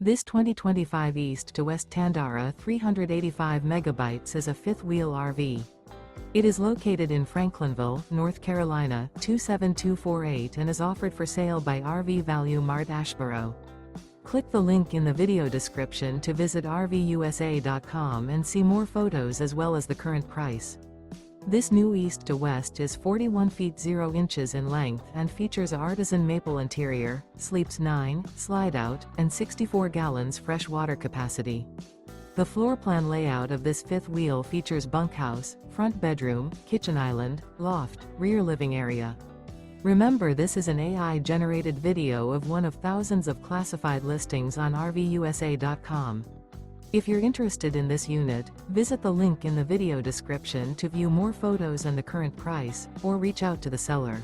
This 2025 East to West Tandara 385 megabytes is a fifth-wheel RV. It is located in Franklinville, North Carolina, 27248 and is offered for sale by RV Value Mart Asheboro. Click the link in the video description to visit RVUSA.com and see more photos as well as the current price. This new East to West is 41 feet 0 inches in length and features an Artisan Maple interior, sleeps 9, Slideout, and 64 gallons fresh water capacity. The floor plan layout of this fifth wheel features bunkhouse, front bedroom, kitchen island, loft, rear living area. Remember, this is an AI-generated video of one of thousands of classified listings on RVUSA.com. If you're interested in this unit, visit the link in the video description to view more photos and the current price, or reach out to the seller.